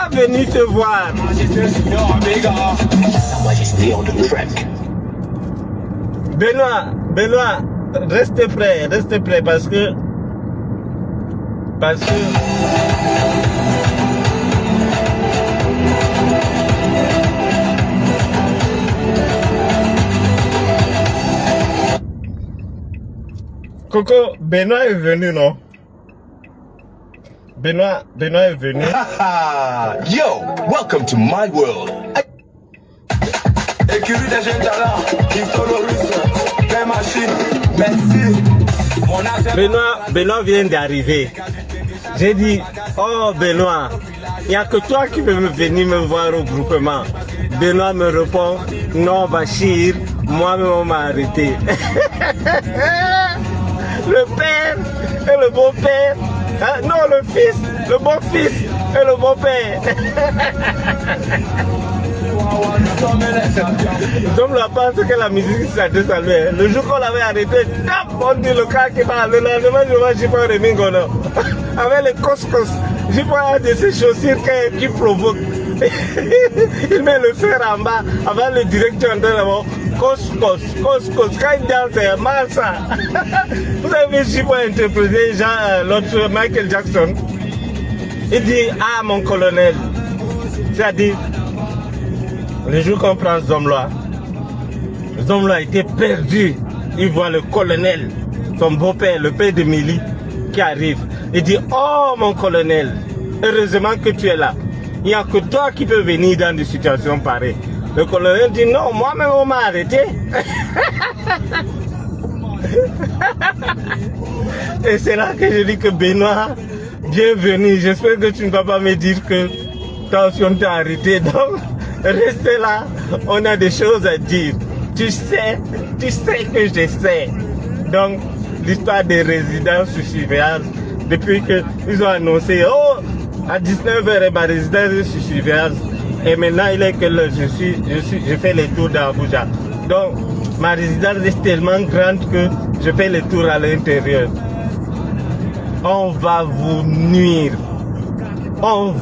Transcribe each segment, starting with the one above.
pas venu te voir. Benoît, reste prêt parce que Coco, Benoît est venu, non? Benoît est venu. Yo, welcome to my world. Écurie des jeunes talents, des machines, merci. Benoît vient d'arriver. J'ai dit, oh Benoît, il n'y a que toi qui peux venir me voir au groupement. Benoît me répond, non Bachir, moi-même on m'a arrêté. Le père et le beau-père, hein? Non, le fils, le beau-fils et le beau-père. Comme la pense que la musique s'adresse à lui. Le jour qu'on l'avait arrêté, on dit le cas qui parle. Le lendemain, je vois Jipa Remingono. Avec les coscos, Jipa a de ces chaussures qui provoquent. Il met le fer en bas avant le directeur de là-bas. Coscos, quand il danse, c'est Massa. Vous avez vu Jipa interpréter l'autre Michael Jackson. Il dit, ah mon colonel. C'est-à-dire, le jour qu'on prend Zomloa était perdu. Il voit le colonel, son beau-père, le père de Milly, qui arrive. Il dit, oh mon colonel, heureusement que tu es là. Il n'y a que toi qui peux venir dans des situations pareilles. Le colonel dit, non, moi-même on m'a arrêté. Et c'est là que je dis que Benoît, bienvenue. J'espère que tu ne vas pas me dire que attention, t'es arrêté. Donc, restez là, on a des choses à dire. Tu sais que je sais. Donc, l'histoire des résidences sous surveillance, depuis qu'ils ont annoncé, oh, à 19h, ma résidence sous surveillance. Et maintenant, il est que là, je fais les tours d'Abuja. Donc, ma résidence est tellement grande que je fais les tours à l'intérieur. On va vous nuire. On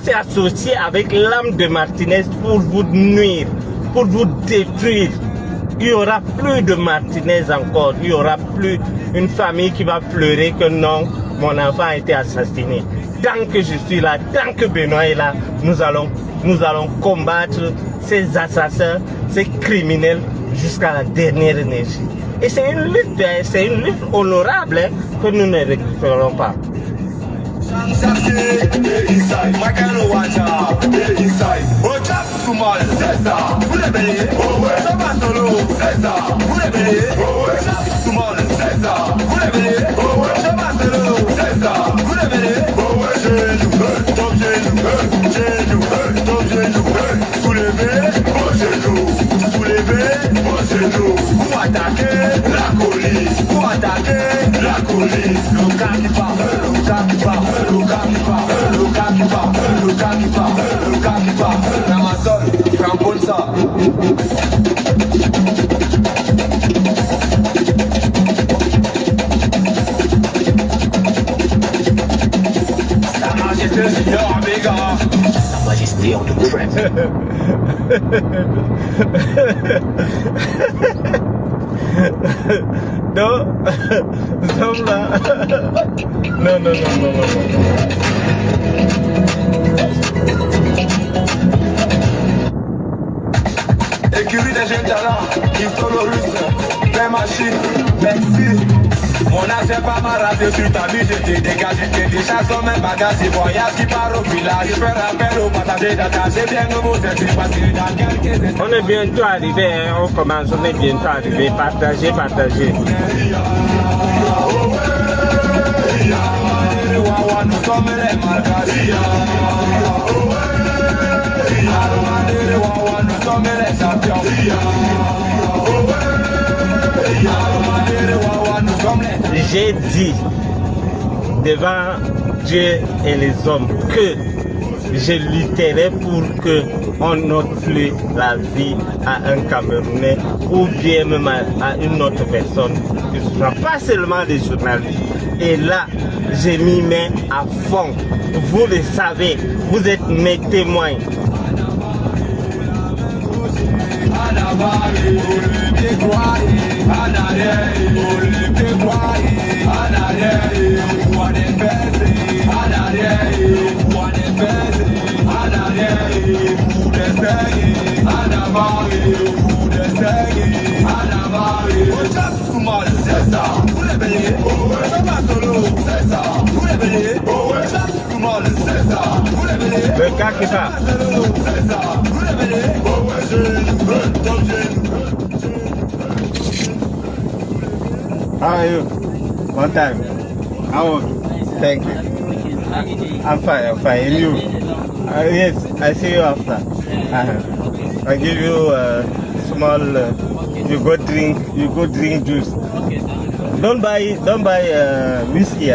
s'est associé avec l'âme de Martinez pour vous nuire, pour vous détruire. Il n'y aura plus de Martinez encore. Il n'y aura plus une famille qui va pleurer que non, mon enfant a été assassiné. Tant que je suis là, tant que Benoît est là, nous allons combattre ces assassins, ces criminels jusqu'à la dernière énergie. Et c'est une lutte honorable hein, que nous ne récupérerons pas. Pour attaquer la police, le gars qui parle, le gars qui parle, le gars qui parle, le gars qui parle, le gars qui parle, le gars qui parle, Amazon, crampon ça. Sa Majesté Junior Omega. Sa Majesté on the track. Non, Zomla. Non. Écurie des jeunes talents, Russe, des machines, merci. Mon âge est pas ma radio sur ta vie, je t'ai dégagé, je des chasses comme un bagage, et voyage qui part au village, je fais rappel aux passagers d'attacher bien nouveau, c'est parce que dans quelques instants. On est bientôt arrivé, hein, on commence, on est bientôt arrivé, partagez. Nous sommes les marquages. Nous sommes les champions. J'ai dit devant Dieu et les hommes que je lutterai pour que on n'ôte plus la vie à un Camerounais ou bien même à une autre personne, que ce ne soit pas seulement des journalistes. Et là, je m'y mets à fond. Vous le savez, vous êtes mes témoins. Le gars qui va. How are you? One time. How old? Thank you. I'm fine, I'm fine. And you? Yes, I see you after. I give you a small, you go drink juice. Don't buy whiskey,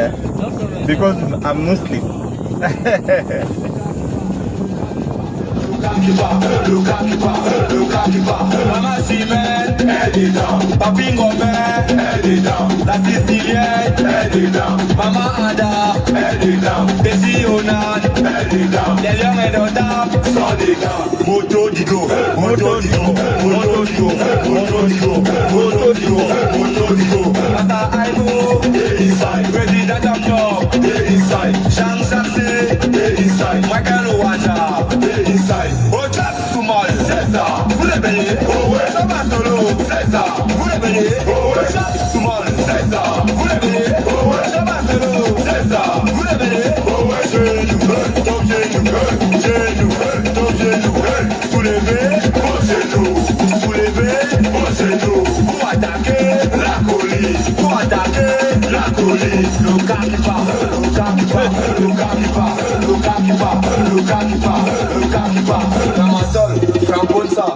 because I'm Muslim. Maman Chimène, elle est dedans. Papi Ngomé, elle est dedans. La Sicilienne, elle est dedans. Maman Ada, elle est dedans. Tessie Onan, elle est dedans. Les lions indomptables sont dedans. Moto Digo, Moto Digo, Moto Digo, Moto Digo, Moto Digo, Moto Digo. Mata Aïbo, inside. President of Job, inside. Jean Jassé, inside. Michael Ouaja, inside. Ojab Soumal, c'est ça. Vous les béliers, oh ouais, ça va solo, c'est ça. Vous les béliers, oh ouais, Ojab Soumal, c'est ça. Vous les béliers, oh ouais, ça va solo, c'est ça. Vous les béliers, oh ouais, genou, ton genou, genou, ton genou. Soulevez vos genoux, soulevez vos genoux. Pour attaquer la colis, pour attaquer la colis. Le gars qui part, le gars qui part, le gars qui part, le gars qui part, le gars qui part, le gars qui part. Ramassol, cramponne ça.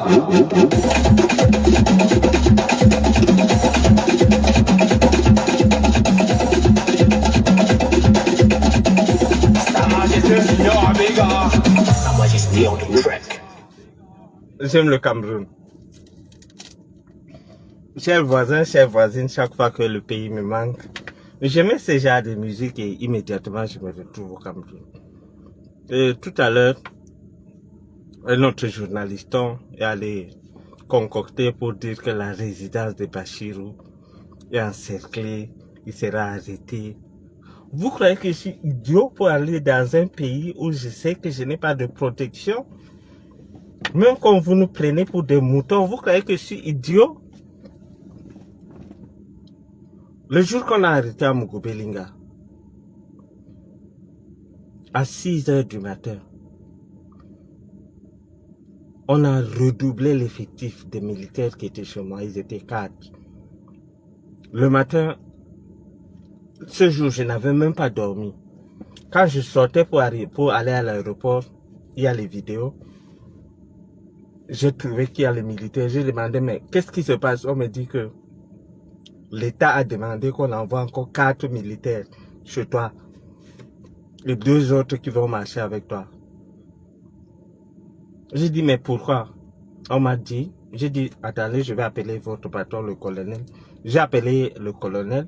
Sa Majesté Junior Abega. Sa Majesté on the track. J'aime le Cameroun. Chers voisins, chères voisines, chaque fois que le pays me manque, j'aimais ce genre de musique et immédiatement je me retrouve au Cameroun. Et tout à l'heure, un autre journaliste est allé concocter pour dire que la résidence de Bachirou est encerclée, il sera arrêté. Vous croyez que je suis idiot pour aller dans un pays où je sais que je n'ai pas de protection? Même quand vous nous prenez pour des moutons, vous croyez que je suis idiot? Le jour qu'on a arrêté à Mugubelinga, à 6 h du matin, on a redoublé l'effectif des militaires qui étaient chez moi. Ils étaient 4. Le matin, ce jour, je n'avais même pas dormi. Quand je sortais pour aller à l'aéroport, il y a les vidéos. J'ai trouvé qu'il y a les militaires. J'ai demandé, mais qu'est-ce qui se passe? On me dit que l'État a demandé qu'on envoie encore 4 militaires chez toi. Et 2 autres qui vont marcher avec toi. J'ai dit, mais pourquoi? On m'a dit, j'ai dit, attendez, je vais appeler votre patron, le colonel. J'ai appelé le colonel.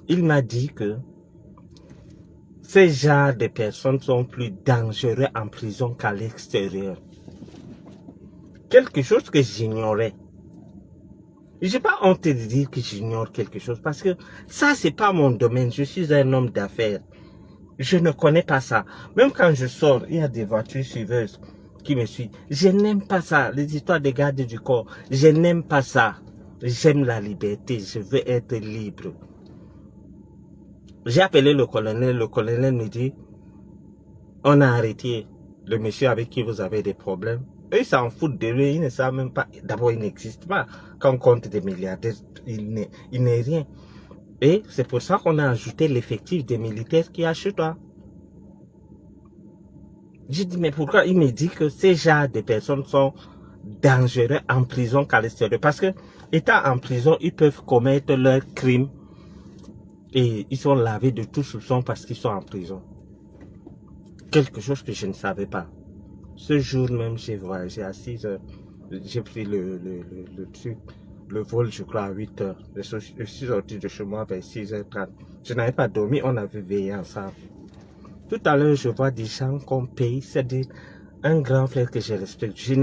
Il m'a dit que ces genres de personnes sont plus dangereux en prison qu'à l'extérieur. Quelque chose que j'ignorais. Je n'ai pas honte de dire que j'ignore quelque chose parce que ça, c'est pas mon domaine. Je suis un homme d'affaires. Je ne connais pas ça. Même quand je sors, il y a des voitures suiveuses qui me suivent. Je n'aime pas ça. Les histoires de garde du corps. Je n'aime pas ça. J'aime la liberté. Je veux être libre. J'ai appelé le colonel. Le colonel me dit, on a arrêté le monsieur avec qui vous avez des problèmes. Eux, ils s'en foutent de lui. Ils ne savent même pas. D'abord, il n'existe pas. Quand on compte des milliardaires, il n'est rien. Et c'est pour ça qu'on a ajouté l'effectif des militaires qui a chez toi. J'ai dit, mais pourquoi? Il me dit que ces genres de personnes sont dangereux en prison qu'à l'extérieur. Parce que, étant en prison, ils peuvent commettre leurs crimes. Et ils sont lavés de tout soupçon parce qu'ils sont en prison. Quelque chose que je ne savais pas. Ce jour même, j'ai voyagé à 6 h. J'ai pris le truc. le vol, je crois, à 8 heures. Je suis sorti de chez moi vers 6h30. Je n'avais pas dormi, on avait veillé ensemble. Tout à l'heure, je vois des gens qu'on paye, c'est-à-dire un grand frère que je respecte. Je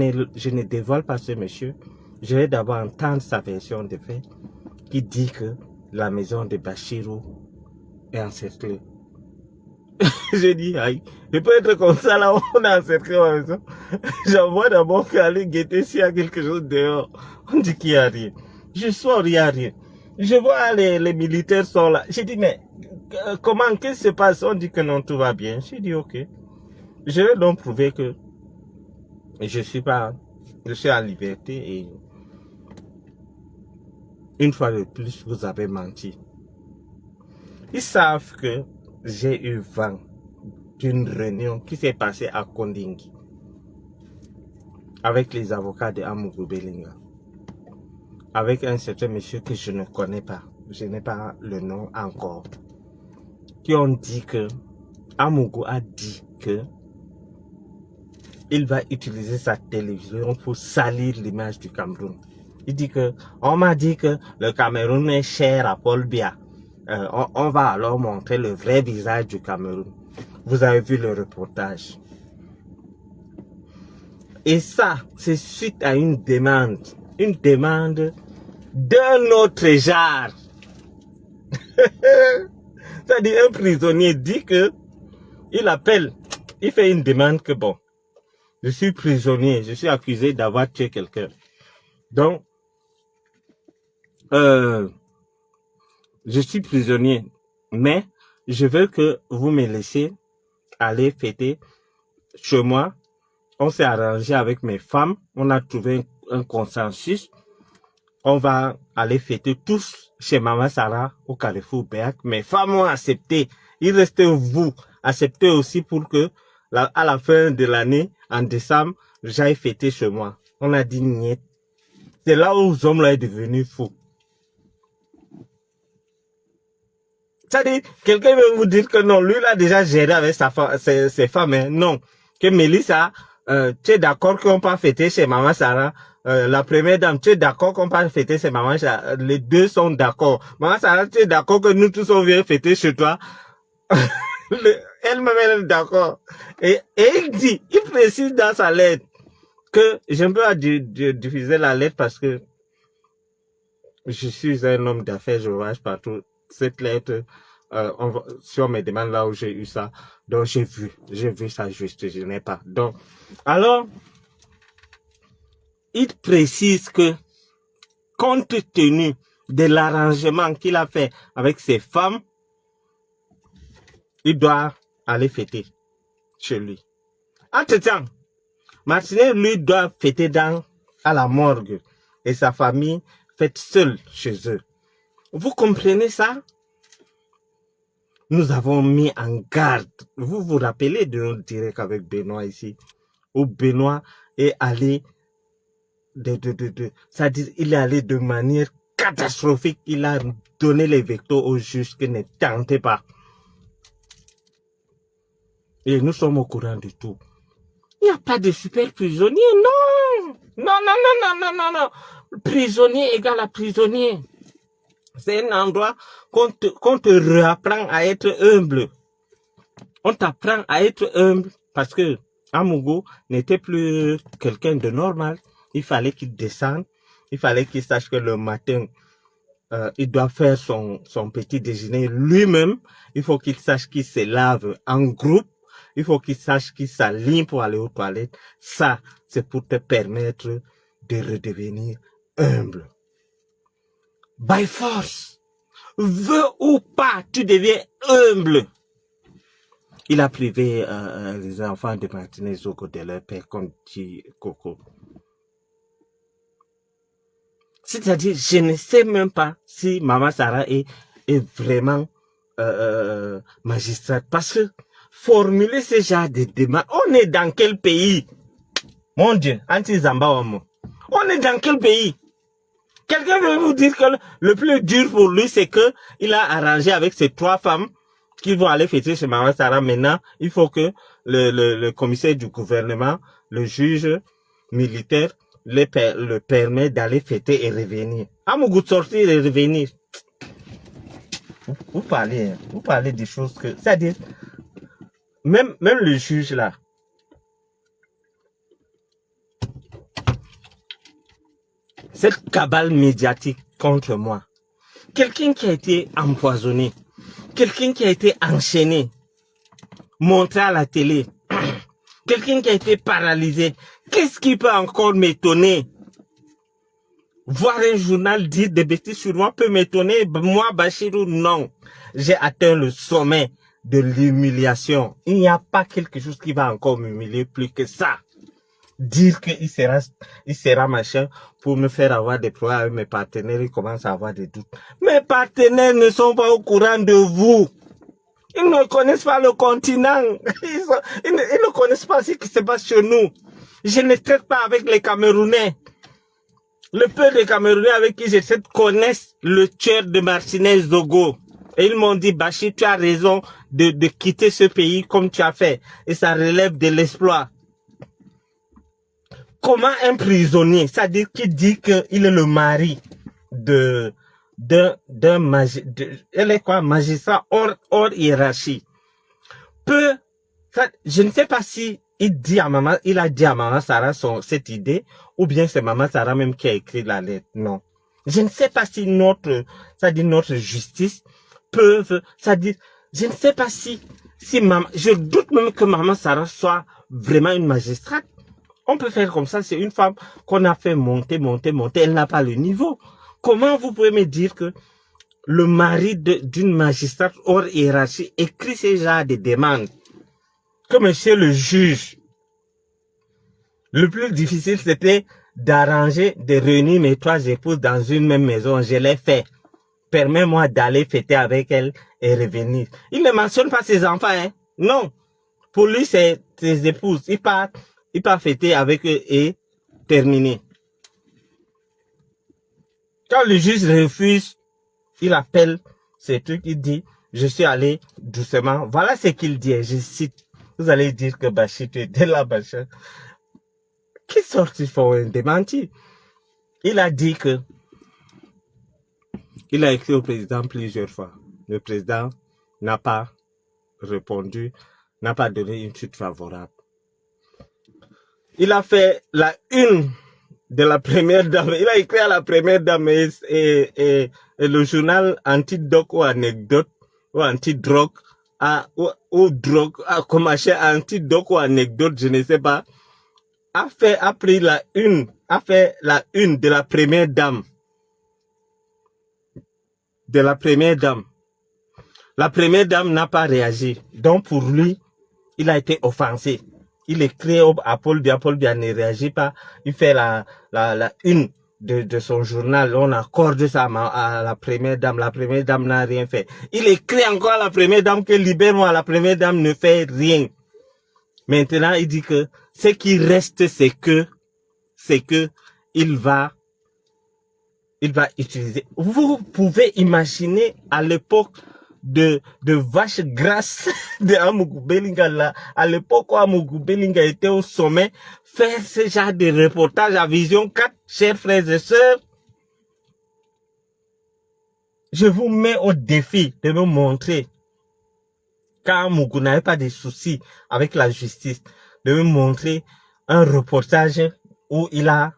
ne dévoile pas ce monsieur. Je vais d'abord entendre sa version de fait qui dit que la maison de Bachirou est encerclée. Je dis, aïe, je peux être comme ça là, on a encerclé ma maison. J'envoie d'abord aller guetter s'il y a quelque chose dehors. On dit qu'il n'y a rien. Je sors, il n'y a rien. Je vois les militaires sont là. Je dis, mais comment, qu'est-ce qui se passe? On dit que non, tout va bien. Je dis, ok. Je vais donc prouver que je suis en liberté et une fois de plus, vous avez menti. Ils savent que j'ai eu vent d'une réunion qui s'est passée à Kondingi avec les avocats de Amougou Belinga, avec un certain monsieur que je ne connais pas, je n'ai pas le nom encore, qui ont dit que Amougou a dit que il va utiliser sa télévision pour salir l'image du Cameroun. Il dit que, on m'a dit que le Cameroun est cher à Paul Biya. On va alors montrer le vrai visage du Cameroun. Vous avez vu le reportage. Et ça, c'est suite à une demande d'un autre genre. C'est-à-dire un prisonnier dit que, il fait une demande que bon, je suis prisonnier, je suis accusé d'avoir tué quelqu'un. Donc, je suis prisonnier, mais je veux que vous me laissiez aller fêter chez moi. On s'est arrangé avec mes femmes, on a trouvé un consensus. On va aller fêter tous chez Maman Sarah au Carrefour Béac. Mes femmes ont accepté. Il reste vous, acceptez aussi pour que à la fin de l'année, en décembre, j'aille fêter chez moi. On a dit niet. C'est là où les hommes là est devenu fou. C'est-à-dire, quelqu'un veut vous dire que non, lui il a déjà géré avec ses femmes. Hein. Non. Que Mélissa, tu es d'accord qu'on peut fêter chez Maman Sarah. La première dame, tu es d'accord qu'on peut fêter chez Maman Sarah. Les deux sont d'accord. Maman Sarah, tu es d'accord que nous tous on vient fêter chez toi. Elle-même, elle est d'accord. Et il précise dans sa lettre que je ne peux pas diffuser la lettre parce que je suis un homme d'affaires, je voyage partout. Cette lettre, si on me demande là où j'ai eu ça, donc j'ai vu ça juste, je n'ai pas. Donc, alors, il précise que, compte tenu de l'arrangement qu'il a fait avec ses femmes, il doit aller fêter chez lui. Entre-temps, Martinet, lui, doit fêter à la morgue et sa famille fête seule chez eux. Vous comprenez ça? Nous avons mis en garde. Vous vous rappelez de notre direct avec Benoît ici, où Benoît est allé c'est-à-dire il est allé de manière catastrophique. Il a donné les vecteurs aux juges qui ne tentaient pas. Et nous sommes au courant de tout. Il n'y a pas de super prisonnier, non. Non. Prisonnier égale à prisonnier. C'est un endroit qu'on te réapprend à être humble. On t'apprend à être humble parce que Amougou n'était plus quelqu'un de normal. Il fallait qu'il descende. Il fallait qu'il sache que le matin, il doit faire son petit déjeuner lui-même. Il faut qu'il sache qu'il se lave en groupe. Il faut qu'il sache qu'il s'aligne pour aller aux toilettes. Ça, c'est pour te permettre de redevenir humble. By force, veux ou pas, tu deviens humble. Il a privé les enfants de Martinez Zogo de leur père, comme dit Coco. C'est-à-dire, je ne sais même pas si Maman Sarah est vraiment magistrate. Parce que formuler ce genre de débat, on est dans quel pays? Mon Dieu, anti-Zamba Omo. On est dans quel pays? Quelqu'un veut vous dire que le plus dur pour lui, c'est que il a arrangé avec ses 3 femmes qui vont aller fêter chez Maman Sarah. Maintenant, il faut que le commissaire du gouvernement, le juge militaire, le permet d'aller fêter et revenir. Amougou de sortir et revenir. Vous parlez des choses que... C'est-à-dire, même le juge là, cette cabale médiatique contre moi, quelqu'un qui a été empoisonné, quelqu'un qui a été enchaîné, montré à la télé, quelqu'un qui a été paralysé, qu'est-ce qui peut encore m'étonner? Voir un journal dire des bêtises sur moi peut m'étonner. Moi, Bachirou, non. J'ai atteint le sommet de l'humiliation. Il n'y a pas quelque chose qui va encore m'humilier plus que ça. Dire qu'il sera machin pour me faire avoir des problèmes avec mes partenaires, ils commencent à avoir des doutes. Mes partenaires ne sont pas au courant de vous. Ils ne connaissent pas le continent. Ils ne connaissent pas ce qui se passe chez nous. Je ne traite pas avec les Camerounais. Le peu de Camerounais avec qui je traite connaissent le tueur de Martinez Zogo. Et ils m'ont dit, Bachir, tu as raison de quitter ce pays comme tu as fait. Et ça relève de l'exploit. Comment un prisonnier, c'est-à-dire qui dit qu'il est le mari elle est quoi, magistrat hors hiérarchie, peut, je ne sais pas si il a dit à maman Sarah cette idée, ou bien c'est maman Sarah même qui a écrit la lettre. Non. Je ne sais pas si notre justice peut, c'est-à-dire, je ne sais pas si maman, je doute même que maman Sarah soit vraiment une magistrate. On peut faire comme ça, c'est une femme qu'on a fait monter, elle n'a pas le niveau. Comment vous pouvez me dire que le mari d'une magistrate hors hiérarchie écrit ce genre de demandes? Que monsieur le juge, le plus difficile c'était d'arranger, de réunir mes 3 épouses dans une même maison. Je l'ai fait. Permets-moi d'aller fêter avec elle et revenir. Il ne mentionne pas ses enfants, hein? Non. Pour lui, c'est ses épouses. Il part fêter avec eux et terminer. Quand le juge refuse, il appelle ces trucs, il dit, je suis allé doucement. Voilà ce qu'il dit, je cite. Vous allez dire que Bachir, tu étais là, Bachir. Qui sortent font un démenti? Il a dit que, il a écrit au président plusieurs fois. Le président n'a pas répondu, n'a pas donné une suite favorable. Il a fait la une de la première dame. Il a écrit à la première dame et le journal anti-doc ou anecdote ou anti-drogue ou drogue, comme machin anti-doc ou anecdote, je ne sais pas, a fait la une de la première dame. De la première dame. La première dame n'a pas réagi. Donc pour lui, il a été offensé. Il écrit à Paul Biya ne réagit pas. Il fait la une de son journal. On accorde ça à la première dame. La première dame n'a rien fait. Il écrit encore à la première dame que libère-moi. La première dame ne fait rien. Maintenant, il dit que ce qui reste, c'est que il va utiliser. Vous pouvez imaginer à l'époque de vache grasse de Amougou Bellinga là, à l'époque où Amougou Bellinga était au sommet, faire ce genre de reportage à Vision 4, chers frères et sœurs. Je vous mets au défi de me montrer, quand Amougou n'avait pas de soucis avec la justice, de me montrer un reportage où il a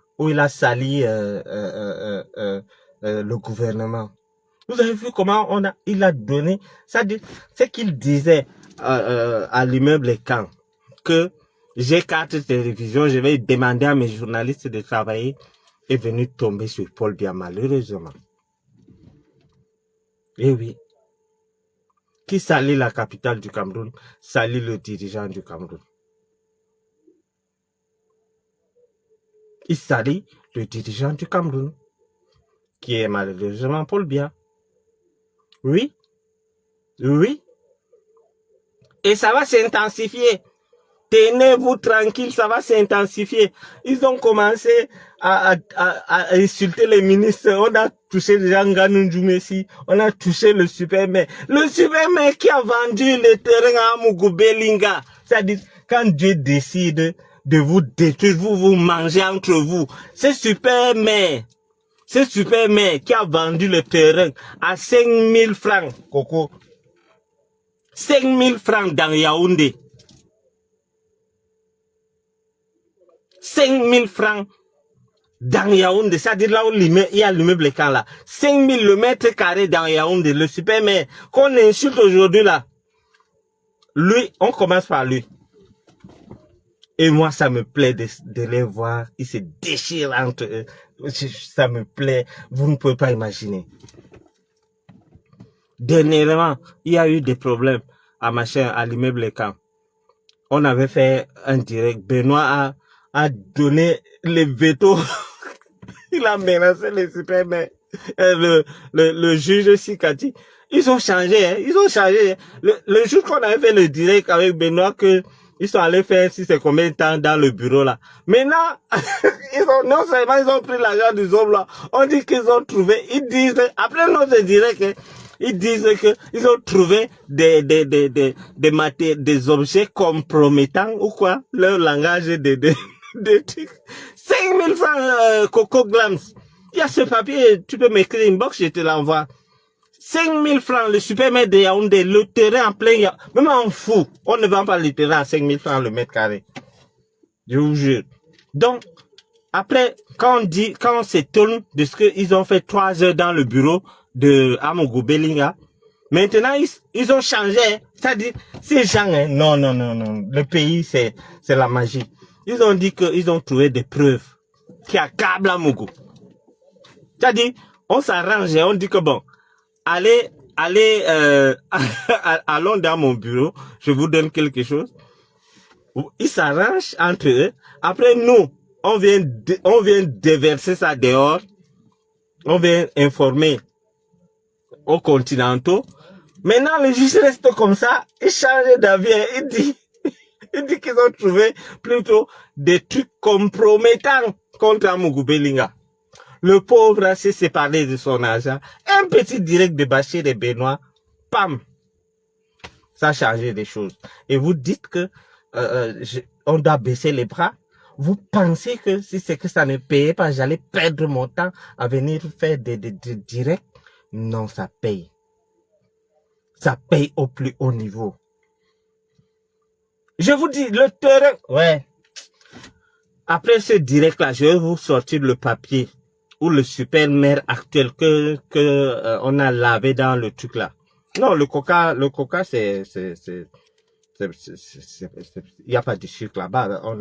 sali le gouvernement. Vous avez vu comment il a donné, ce qu'il disait à l'immeuble Caen, que j'ai 4 télévisions, je vais demander à mes journalistes de travailler, est venu tomber sur Paul Biya, malheureusement. Eh oui. Qui salit la capitale du Cameroun, salit le dirigeant du Cameroun. Il salit le dirigeant du Cameroun, qui est malheureusement Paul Biya. Oui, oui. Et ça va s'intensifier. Tenez-vous tranquille, ça va s'intensifier. Ils ont commencé à insulter les ministres. On a touché déjà Nganou Djoumessi. On a touché le supermaire. Le supermaire qui a vendu le terrain à Amougou Bellinga. C'est-à-dire, quand Dieu décide de vous détruire, vous manger entre vous. C'est Supermare qui a vendu le terrain à 5 000 francs, Coco. 5 000 francs dans Yaoundé. 5 000 francs dans Yaoundé, c'est-à-dire là où il y a l'immeuble Camp là. 5 000 le mètre carré dans Yaoundé, le Supermare qu'on insulte aujourd'hui là. Lui, on commence par lui. Et moi, ça me plaît de les voir. Ils se déchirent entre eux. Ça me plaît. Vous ne pouvez pas imaginer. Dernièrement, il y a eu des problèmes à l'immeuble Camp. On avait fait un direct. Benoît a donné les vétos. Il a menacé les Supermare. Le juge Sikati. Ils ont changé, hein. Ils ont changé. Le jour qu'on avait fait le direct avec Benoît, ils sont allés faire si c'est combien de temps dans le bureau là. Maintenant, non seulement ils ont pris l'argent des hommes là, on dit qu'ils ont trouvé, ils disent, après notre direct, hein, ils disent que ils ont trouvé des objets compromettants ou quoi, leur langage de trucs. 5 000 francs, Coco Glams. Il y a ce papier, tu peux m'écrire une box, je te l'envoie. 5 000 francs, le Supermare de Yaoundé, le terrain en plein Yaoundé. Même en fou, on ne vend pas le terrain à 5 000 francs le mètre carré. Je vous jure. Donc, après, quand on s'étonne de ce qu'ils ont fait 3 heures dans le bureau de Amogo Bellinga, maintenant, ils ont changé. C'est-à-dire, ces gens, hein, non. Le pays, c'est la magie. Ils ont dit qu'ils ont trouvé des preuves qui accablent Amogo. C'est-à-dire, on s'arrange et on dit que bon, allons dans mon bureau, je vous donne quelque chose. Ils s'arrangent entre eux. Après, nous, on vient déverser ça dehors. On vient informer aux continentaux. Maintenant, le juge reste comme ça. Il change d'avis. Il dit qu'ils ont trouvé plutôt des trucs compromettants contre Amogo Bellinga. Le pauvre s'est séparé de son argent. Un petit direct de Bachir et Benoît, pam, ça a changé des choses. Et vous dites que on doit baisser les bras. Vous pensez que si c'est que ça ne payait pas, j'allais perdre mon temps à venir faire des directs? Non, ça paye. Ça paye au plus haut niveau. Je vous dis, le terrain, ouais. Après ce direct-là, je vais vous sortir le papier ou le Supermare actuel que on a lavé dans le truc là. Non, le coca c'est il n'y a pas de sucre là-bas. On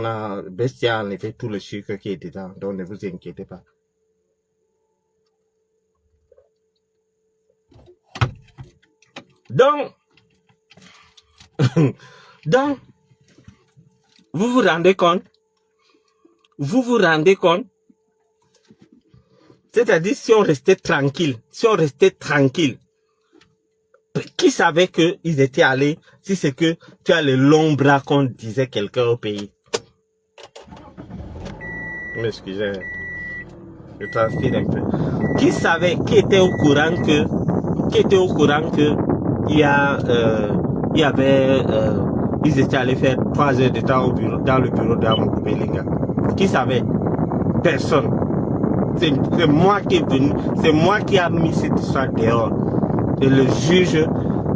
a Bestia enlevé tout le sucre qui est dedans, donc ne vous inquiétez pas. Donc vous vous rendez compte? C'est-à-dire, si on restait tranquille, qui savait qu'ils étaient allés, si c'est que tu as le long bras qu'on disait quelqu'un au pays. M'excusez, je transpire un peu. Qui savait, qui était au courant que ils étaient allés faire 3 heures de temps dans le bureau d'Amogo Bellinga. Qui savait? Personne. C'est moi qui est venu, c'est moi qui a mis cette histoire dehors. Et le juge,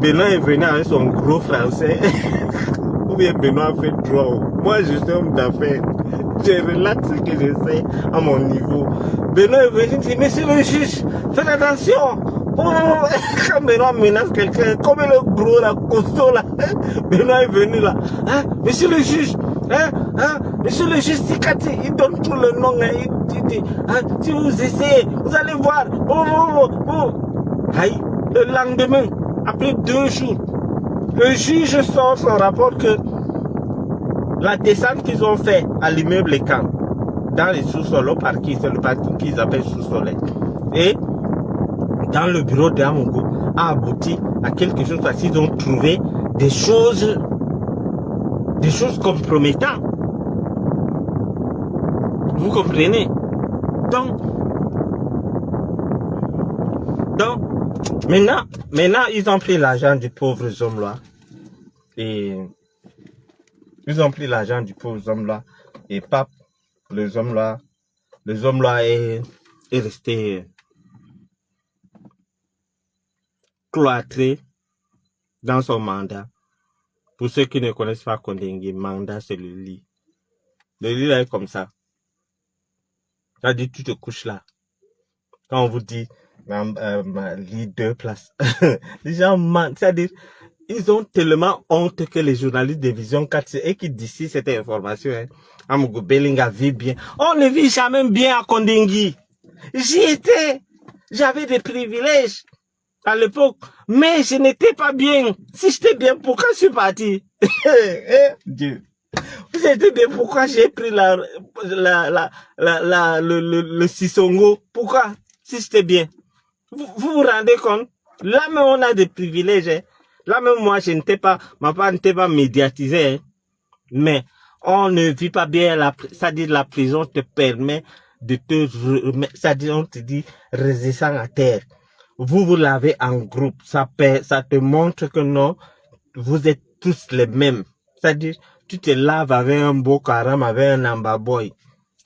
Benoît est venu avec son gros français. Ou bien Benoît a fait droit. Moi, je suis homme d'affaires. Je relaxe ce que je sais à mon niveau. Benoît est venu dire, monsieur le juge, faites attention. Quand Benoît menace quelqu'un, comme le gros, la costaud là, Benoît est venu là. Hein, monsieur le juge, monsieur le juge Sikati, il donne tout le nom, il dit, si vous essayez, vous allez voir. Aïe, le lendemain, après 2 jours, le juge sort son rapport que la descente qu'ils ont fait à l'immeuble Camp, dans les sous-sols, au parking, c'est le parking qu'ils appellent sous-soleil, et dans le bureau d'Amogo, a abouti à quelque chose parce qu'ils ont trouvé des choses compromettantes. Vous comprenez? Donc, maintenant, ils ont pris l'argent du pauvre homme là. Et Ils ont pris l'argent du pauvre homme là et pap, les hommes là est resté cloîtré dans son mandat. Pour ceux qui ne connaissent pas Kondengue, mandat c'est le lit. Le lit là est comme ça. C'est-à-dire tu te couches là. Quand on vous dit lit 2 places, les gens mentent. C'est-à-dire ils ont tellement honte que les journalistes de Vision 4 et qui d'ici cette information, hein, Amougou Belinga vit bien. On ne vit jamais bien à Kondengue. J'y étais. J'avais des privilèges à l'époque, mais je n'étais pas bien. Si j'étais bien, pourquoi je suis parti? Dieu. Vous étiez bien, pourquoi j'ai pris le Sissongo? Pourquoi? Si j'étais bien. Vous vous rendez compte? Là même on a des privilèges. Hein. Là même moi je n'étais pas, ma part n'était pas médiatisée. Hein. Mais on ne vit pas bien, c'est-à-dire la prison te permet de te remettre, c'est-à-dire on te dit redescends à terre. Vous l'avez en groupe, ça te montre que non, vous êtes tous les mêmes. C'est-à-dire, tu te laves avec un beau caram, avec un ambaboy.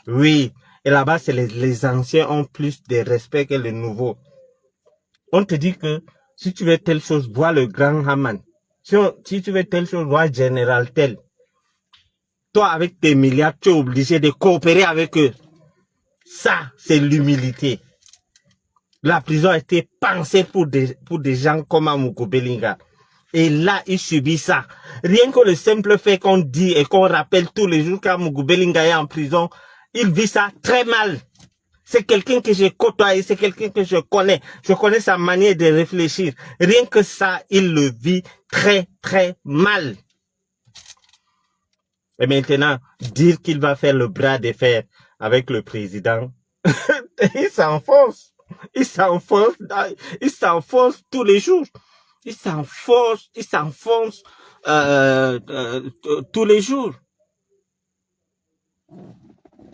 Oui, et là-bas, c'est les anciens ont plus de respect que les nouveaux. On te dit que si tu veux telle chose, vois le grand Haman. Si tu veux telle chose, vois Général tel. Toi, avec tes milliards, tu es obligé de coopérer avec eux. Ça, c'est l'humilité. La prison a été pensée pour des gens comme Amougou Belinga. Et là, il subit ça. Rien que le simple fait qu'on dit et qu'on rappelle tous les jours qu'Amougou Belinga est en prison, il vit ça très mal. C'est quelqu'un que j'ai côtoyé, c'est quelqu'un que je connais. Je connais sa manière de réfléchir. Rien que ça, il le vit très, très mal. Et maintenant, dire qu'il va faire le bras de fer avec le président, il s'enfonce. Il s'enfonce tous les jours. Il s'enfonce tous les jours.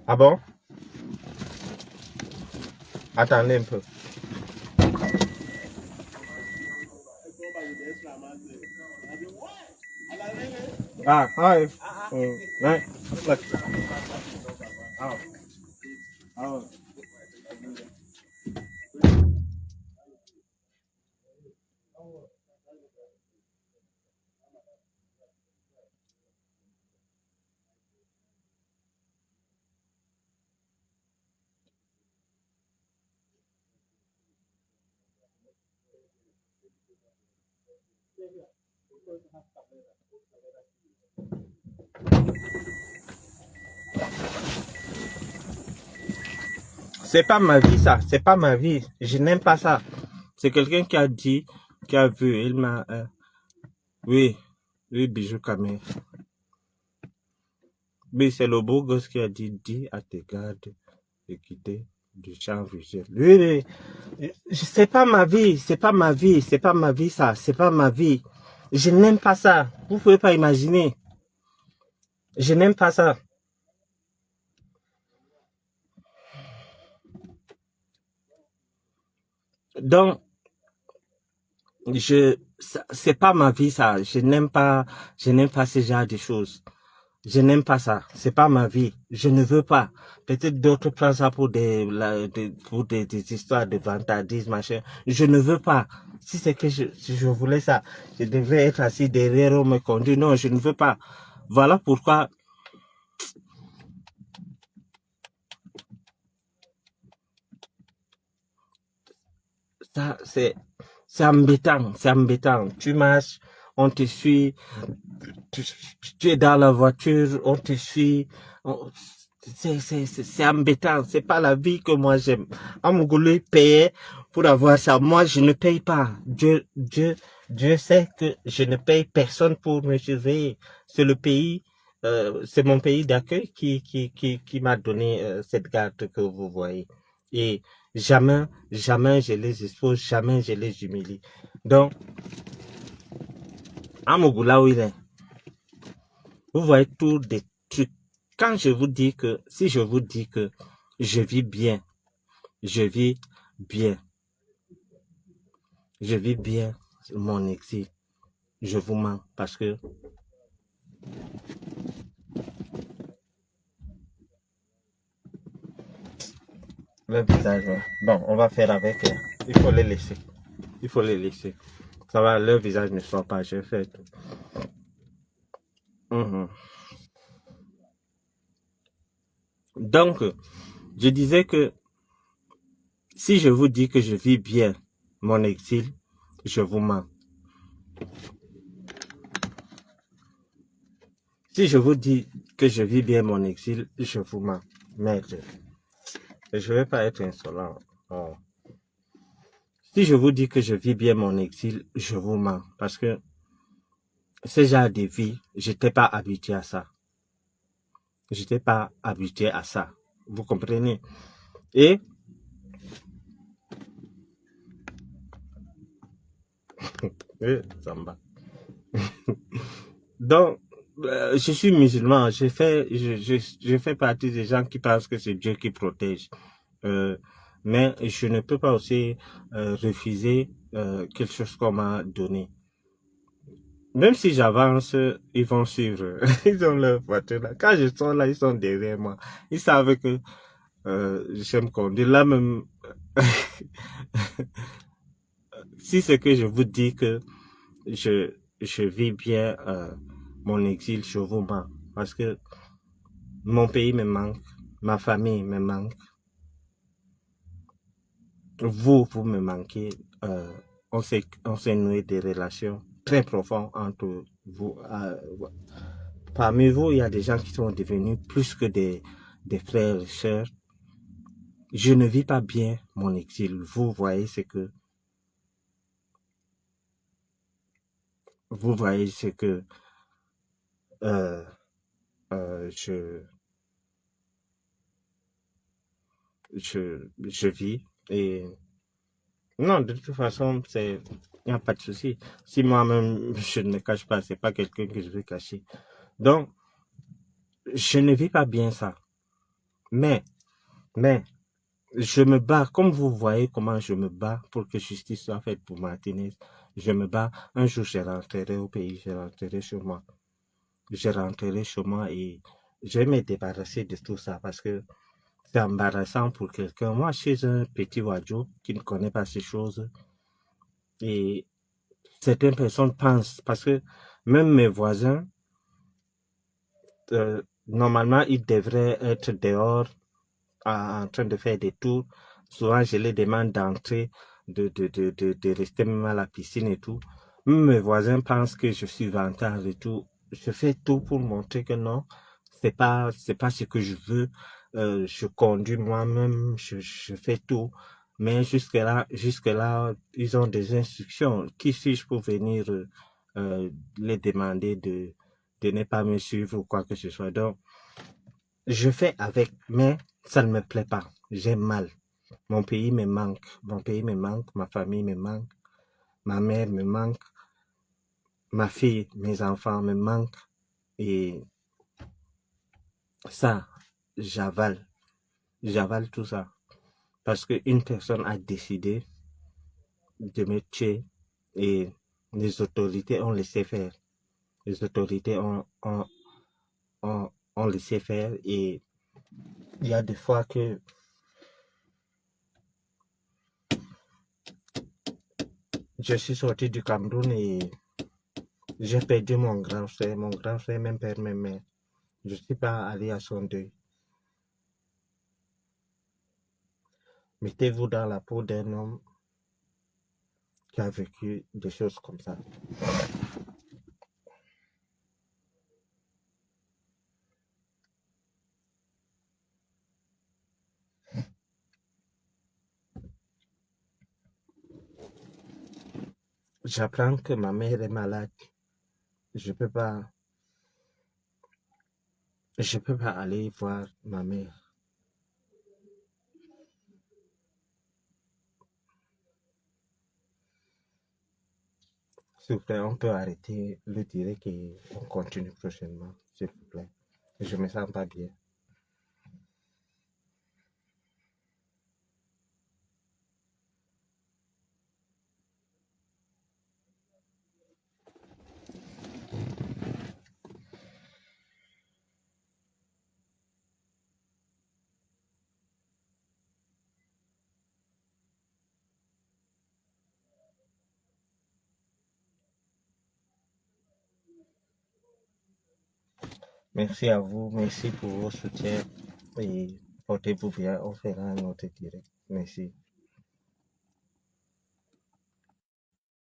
Ah bon? Attendez un peu. Ah, hi. Right. Look. Oh. Oh. C'est pas ma vie ça, c'est pas ma vie. Je n'aime pas ça. C'est quelqu'un qui a dit, qui a vu, il m'a... oui, Bijou Kamé. Oui, c'est le beau gosse qui a dit, dis à tes gardes de quitter du champ visuel. Oui, c'est pas ma vie, c'est pas ma vie, c'est pas ma vie ça, c'est pas ma vie. Je n'aime pas ça. Vous pouvez pas imaginer. Je n'aime pas ça. Donc, c'est pas ma vie ça. Je n'aime pas ce genre de choses. Je n'aime pas ça. C'est pas ma vie. Je ne veux pas. Peut-être d'autres prennent ça pour des histoires de vantardisme, machin. Je ne veux pas. Si c'est que si je voulais ça, je devrais être assis derrière eux, me conduire. Non, je ne veux pas. Voilà pourquoi. Ça, c'est embêtant, c'est embêtant. Tu marches, on te suit, tu es dans la voiture, on te suit. C'est embêtant, c'est pas la vie que moi j'aime. Amougou payait pour avoir ça. Moi, je ne paye pas. Dieu sait que je ne paye personne pour me surveiller. C'est le pays, c'est mon pays d'accueil qui m'a donné cette garde que vous voyez. Et jamais je les expose, jamais je les humilie. Donc, Amougou là où il est, vous voyez tous des trucs. Quand je vous dis que, si je vous dis que je vis bien, je vis bien mon exil, je vous mens parce que Le visage, ouais. Bon, on va faire avec. Il faut les laisser. Il faut les laisser. Ça va, leur visage ne sort pas. J'ai fait tout. Mhm. Donc, je disais que si je vous dis que je vis bien mon exil, je vous mens. Si je vous dis que je vis bien mon exil, je vous mens. Merde. Je vais pas être insolent. Oh. Si je vous dis que je vis bien mon exil, je vous mens. Parce que ce genre de vie, j'étais pas habitué à ça. J'étais pas habitué à ça. Vous comprenez? Et Samba. Donc, je suis musulman. Je fais partie des gens qui pensent que c'est Dieu qui protège. Euh, mais je ne peux pas aussi refuser quelque chose qu'on m'a donné. Même si j'avance, ils vont suivre. Ils ont leur voiture là. Quand je sors là, ils sont derrière moi. Ils savent que j'aime conduire. Là même, si c'est que je vous dis que je vis bien mon exil, je vous mens. Parce que mon pays me manque, ma famille me manque, vous me manquez. On s'est noué des relations très profondes entre vous. Parmi vous, il y a des gens qui sont devenus plus que des frères et sœurs. Je ne vis pas bien mon exil. Vous voyez ce que euh, euh, je, je vis. Et non, de toute façon, il n'y a pas de souci. Si moi-même, je ne me cache pas, c'est pas quelqu'un que je veux cacher. Donc, je ne vis pas bien ça. Mais, mais, je me bats, comme vous voyez comment je me bats pour que justice soit faite pour Martinez. Je me bats. Un jour, je rentrerai au pays, je rentrerai chez moi. Je rentrerai chez moi et je vais me débarrasser de tout ça parce que c'est embarrassant pour quelqu'un. Moi, je suis un petit Wadjo qui ne connaît pas ces choses et certaines personnes pensent, parce que même mes voisins, normalement, ils devraient être dehors en train de faire des tours. Souvent, je les demande d'entrer, de rester même à la piscine et tout. Même mes voisins pensent que je suis vantard et tout. Je fais tout pour montrer que non, c'est pas ce que je veux. Je conduis moi-même, je fais tout. Mais jusque là, ils ont des instructions. Qui suis-je pour venir les demander de ne pas me suivre ou quoi que ce soit. Donc, je fais avec, mais ça ne me plaît pas. J'ai mal. Mon pays me manque. Mon pays me manque. Ma famille me manque. Ma mère me manque. Ma fille, mes enfants me manquent. Et ça, j'avale. J'avale tout ça. Parce qu'une personne a décidé de me tuer et les autorités ont laissé faire. Les autorités ont laissé faire et il y a des fois que je suis sorti du Cameroun et j'ai perdu mon grand frère. Mon grand frère, même père, même mère. Je ne suis pas allé à son deuil. Mettez-vous dans la peau d'un homme qui a vécu des choses comme ça. J'apprends que ma mère est malade. Je peux pas aller voir ma mère. S'il vous plaît, on peut arrêter le direct et on continue prochainement, s'il vous plaît. Je me sens pas bien. Merci à vous. Merci pour vos soutiens. Et portez-vous bien. On fera un autre direct. Merci.